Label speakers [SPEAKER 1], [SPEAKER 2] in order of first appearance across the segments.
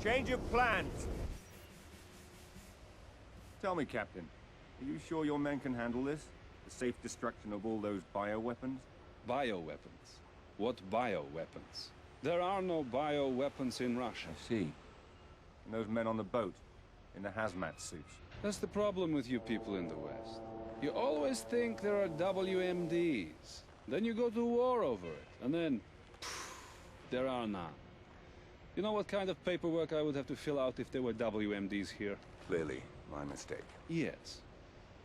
[SPEAKER 1] Change of plans! Tell me, Captain, are you sure your men can handle this? The safe destruction of all those bioweapons?
[SPEAKER 2] Bioweapons? What bioweapons? There are no bioweapons in Russia.
[SPEAKER 1] I see. And those men on the boat, in the hazmat suits.
[SPEAKER 2] That's the problem with you people in the West. You always think there are WMDs. Then you go to war over it, and then... there are none. You know what kind of paperwork I would have to fill out if there were WMDs here?
[SPEAKER 1] Clearly, my mistake.
[SPEAKER 2] Yes.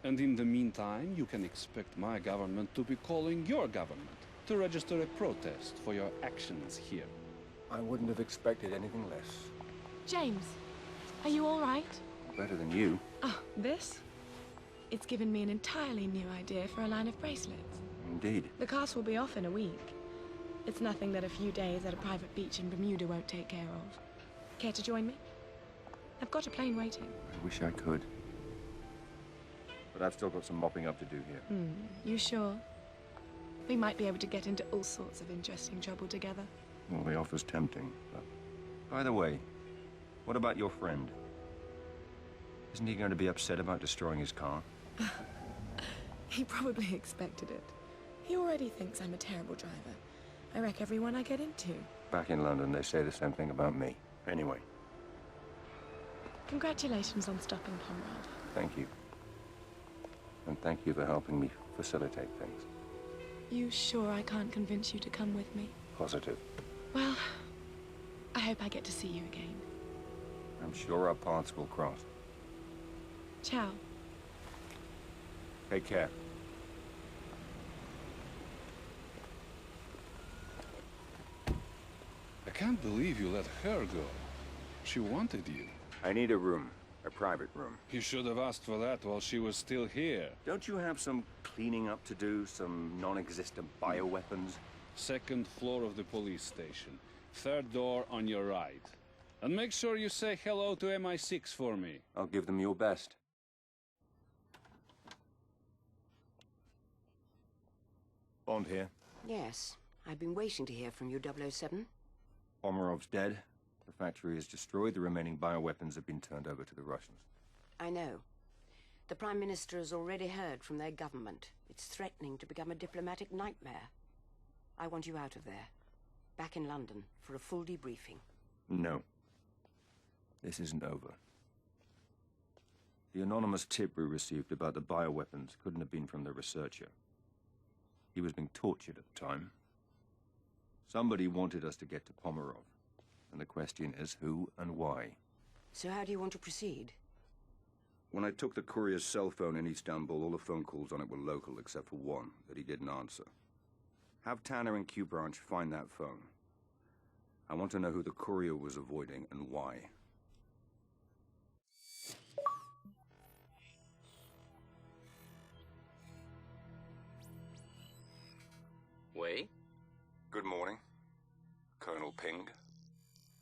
[SPEAKER 2] And in the meantime, you can expect my government to be calling your government to register a protest for your actions here.
[SPEAKER 1] I wouldn't have expected anything less.
[SPEAKER 3] James, are you all right?
[SPEAKER 1] Better than you.
[SPEAKER 3] Oh, this? It's given me an entirely new idea for a line of bracelets.
[SPEAKER 1] Indeed.
[SPEAKER 3] The cast will be off in a week. It's nothing that a few days at a private beach in Bermuda won't take care of. Care to join me? I've got a plane waiting.
[SPEAKER 1] I wish I could. But I've still got some mopping up to do here.
[SPEAKER 3] You sure? We might be able to get into all sorts of interesting trouble together.
[SPEAKER 1] Well, the offer's tempting, but... By the way, what about your friend? Isn't he going to be upset about destroying his car?
[SPEAKER 3] He probably expected it. He already thinks I'm a terrible driver. I wreck everyone I get into.
[SPEAKER 1] Back in London, they say the same thing about me. Anyway.
[SPEAKER 3] Congratulations on stopping Pomerov.
[SPEAKER 1] Thank you. And thank you for helping me facilitate things.
[SPEAKER 3] You sure I can't convince you to come with me?
[SPEAKER 1] Positive.
[SPEAKER 3] Well, I hope I get to see you again.
[SPEAKER 1] I'm sure our paths will cross.
[SPEAKER 3] Ciao.
[SPEAKER 1] Take care.
[SPEAKER 2] I can't believe you let her go. She wanted you.
[SPEAKER 1] I need a room. A private room.
[SPEAKER 2] You should have asked for that while she was still here.
[SPEAKER 1] Don't you have some cleaning up to do? Some non-existent bioweapons?
[SPEAKER 2] Second floor of the police station. Third door on your right. And make sure you say hello to MI6 for me.
[SPEAKER 1] I'll give them your best. Bond here.
[SPEAKER 4] Yes. I've been waiting to hear from you, 007.
[SPEAKER 1] Pomerov's dead. The factory is destroyed. The remaining bioweapons have been turned over to the Russians.
[SPEAKER 4] I know. The Prime Minister has already heard from their government. It's threatening to become a diplomatic nightmare. I want you out of there. Back in London for a full debriefing.
[SPEAKER 1] No. This isn't over. The anonymous tip we received about the bioweapons couldn't have been from the researcher. He was being tortured at the time. Somebody wanted us to get to Pomerov. And the question is who and why.
[SPEAKER 4] So how do you want to proceed?
[SPEAKER 1] When I took the courier's cell phone in Istanbul, all the phone calls on it were local except for one that he didn't answer. Have Tanner and Q Branch find that phone. I want to know who the courier was avoiding and why.
[SPEAKER 5] Wei?
[SPEAKER 1] Good morning, Colonel Ping.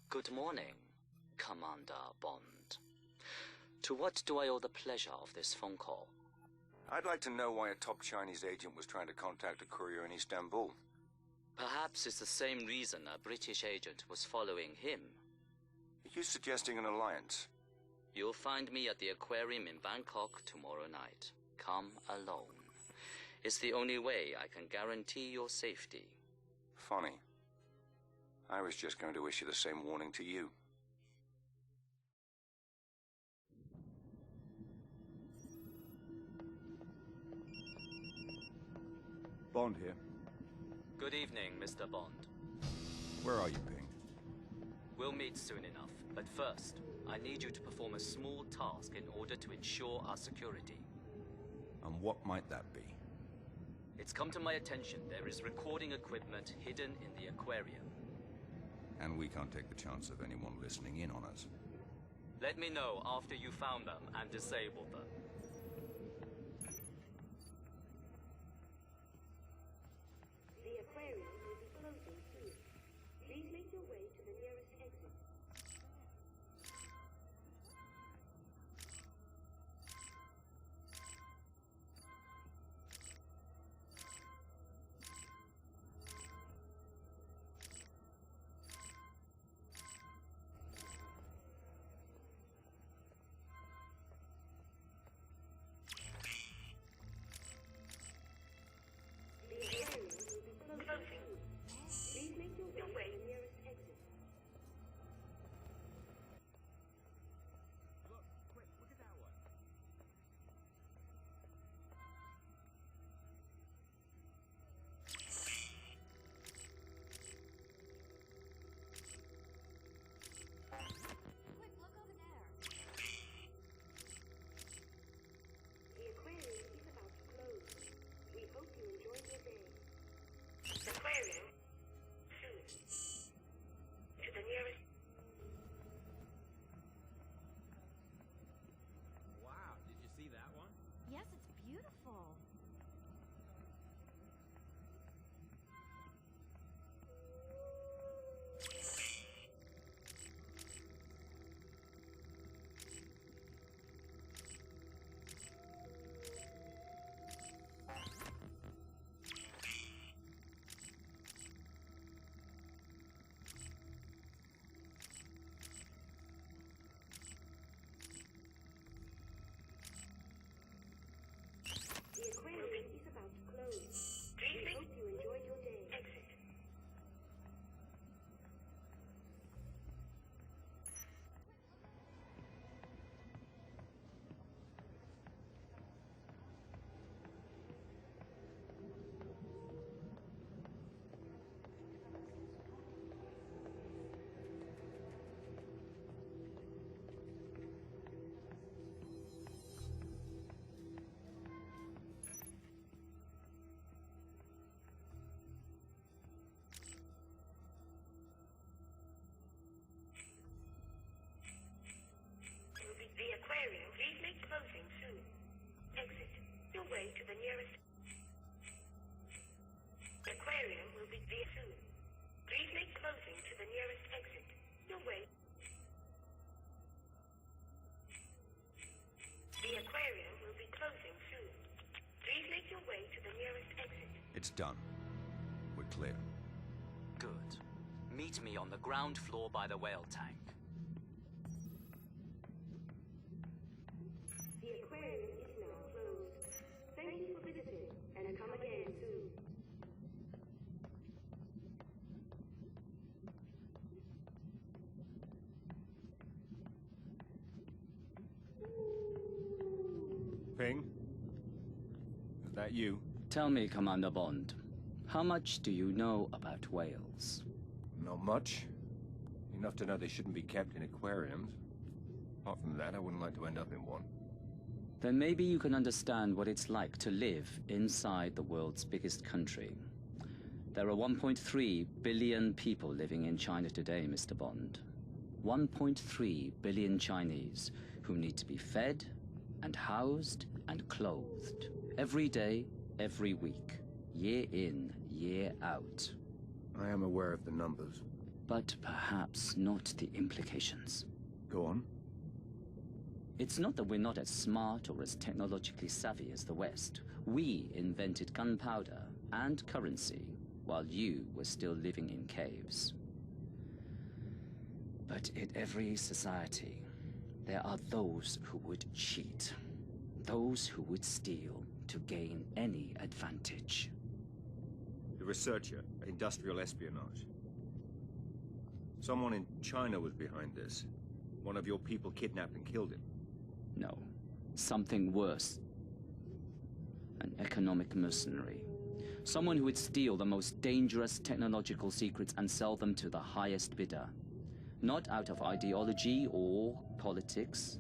[SPEAKER 5] Good morning, Commander Bond. To what do I owe the pleasure of this phone call?
[SPEAKER 1] I'd like to know why a top Chinese agent was trying to contact a courier in Istanbul.
[SPEAKER 5] Perhaps it's the same reason a British agent was following him.
[SPEAKER 1] Are you suggesting an alliance?
[SPEAKER 5] You'll find me at the aquarium in Bangkok tomorrow night. Come alone. It's the only way I can guarantee your safety.
[SPEAKER 1] Funny. I was just going to issue the same warning to you. Bond here.
[SPEAKER 5] Good evening, Mr. Bond.
[SPEAKER 1] Where are you, Ping?
[SPEAKER 5] We'll meet soon enough, but first, I need you to perform a small task in order to ensure our security.
[SPEAKER 1] And what might that be?
[SPEAKER 5] It's come to my attention there is recording equipment hidden in the aquarium.
[SPEAKER 1] And we can't take the chance of anyone listening in on us.
[SPEAKER 5] Let me know after you found them and disabled them.
[SPEAKER 6] The aquarium will be closing soon. Please make your way to the nearest exit. beautiful. The aquarium is about to close. We hope you enjoyed your day. Exit. The aquarium please make closing soon. Exit. Your way to the nearest. The aquarium will be there soon. Please make closing to the nearest exit. Your way. The aquarium will be closing soon. Please make your way to the nearest exit.
[SPEAKER 1] It's done. We're clear.
[SPEAKER 5] Good. Meet me on the ground floor by the whale tank.
[SPEAKER 6] The aquarium is now closed. Thank you for visiting, and come again soon.
[SPEAKER 1] Ping? Is that you?
[SPEAKER 5] Tell me, Commander Bond, how much do you know about whales?
[SPEAKER 1] Not much. Enough to know they shouldn't be kept in aquariums. Apart from that, I wouldn't like to end up in one.
[SPEAKER 5] Then maybe you can understand what it's like to live inside the world's biggest country. There are 1.3 billion people living in China today, Mr. Bond. 1.3 billion Chinese who need to be fed and housed and clothed every day, every week, year in, year out.
[SPEAKER 1] I am aware of the numbers.
[SPEAKER 5] But perhaps not the implications.
[SPEAKER 1] Go on.
[SPEAKER 5] It's not that we're not as smart or as technologically savvy as the West. We invented gunpowder and currency while you were still living in caves. But in every society, there are those who would cheat, those who would steal to gain any advantage.
[SPEAKER 1] The researcher, industrial espionage. Someone in China was behind this. One of your people kidnapped and killed him.
[SPEAKER 5] No, something worse. An economic mercenary. Someone who would steal the most dangerous technological secrets and sell them to the highest bidder. Not out of ideology or politics,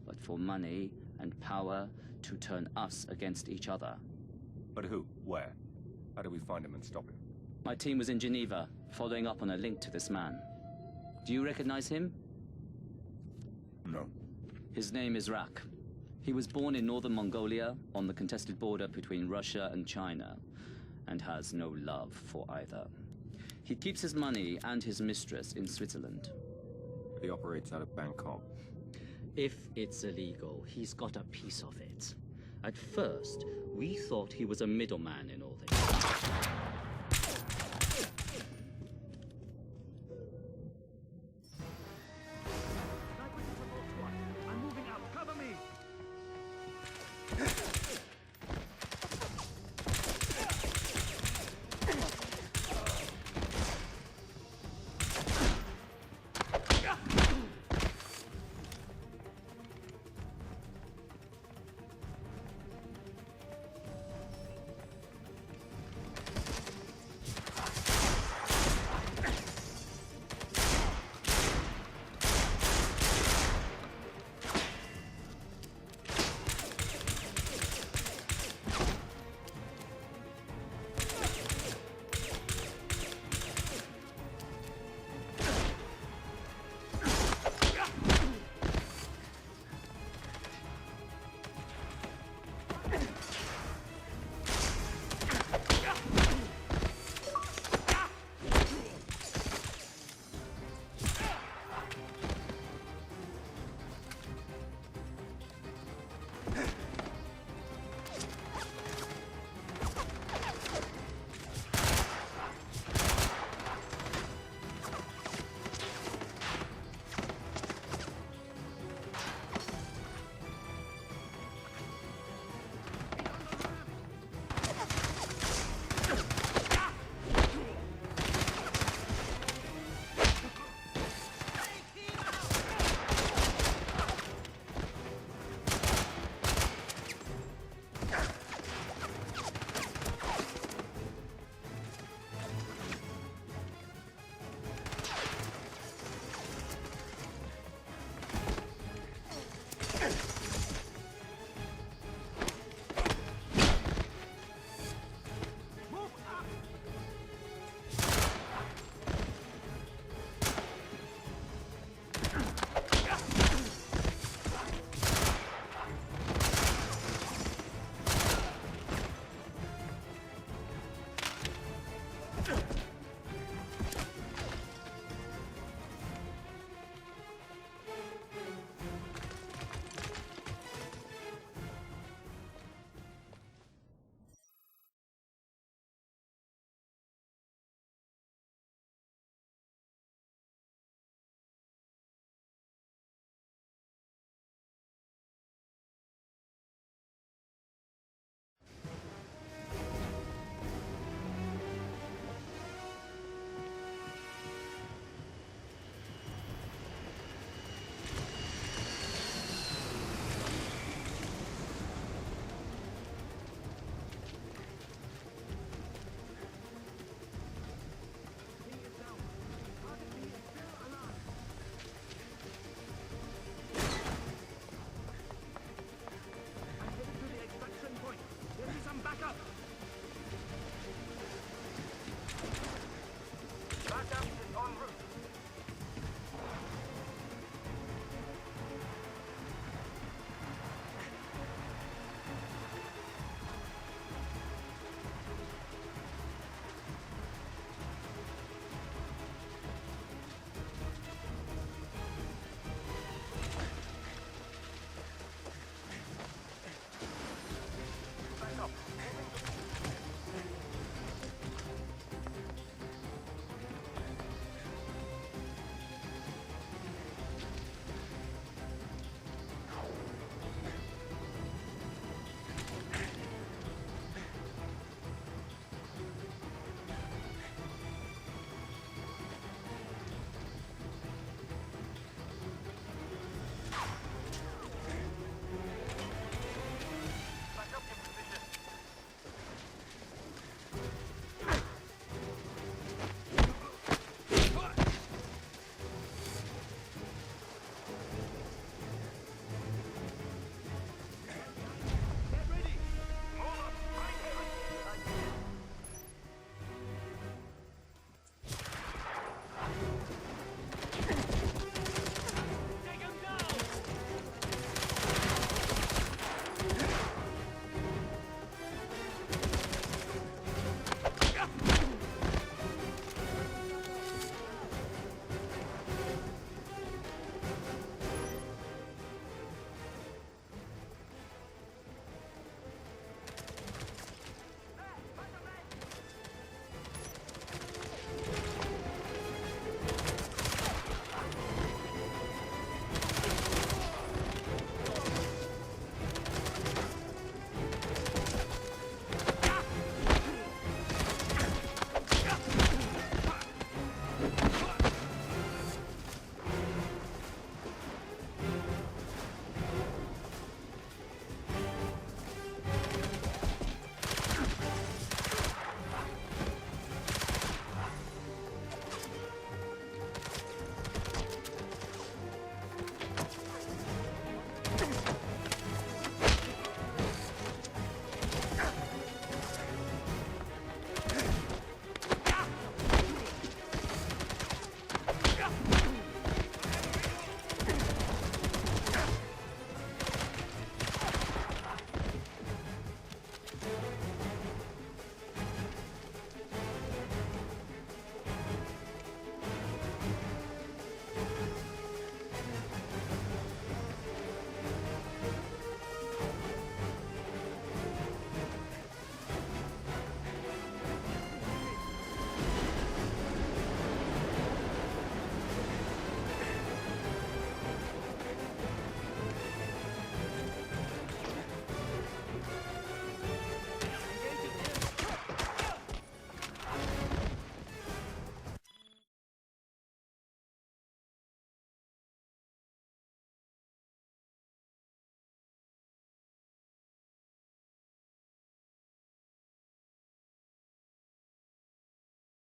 [SPEAKER 5] but for money and power to turn us against each other.
[SPEAKER 1] But who? Where? How do we find him and stop him?
[SPEAKER 5] My team was in Geneva, following up on a link to this man. Do you recognize him?
[SPEAKER 1] No.
[SPEAKER 5] His name is Rak. He was born in northern Mongolia, on the contested border between Russia and China, and has no love for either. He keeps his money and his mistress in Switzerland.
[SPEAKER 1] He operates out of Bangkok.
[SPEAKER 5] If it's illegal, he's got a piece of it. At first, we thought he was a middleman in all this.
[SPEAKER 7] I'm moving out. Cover me!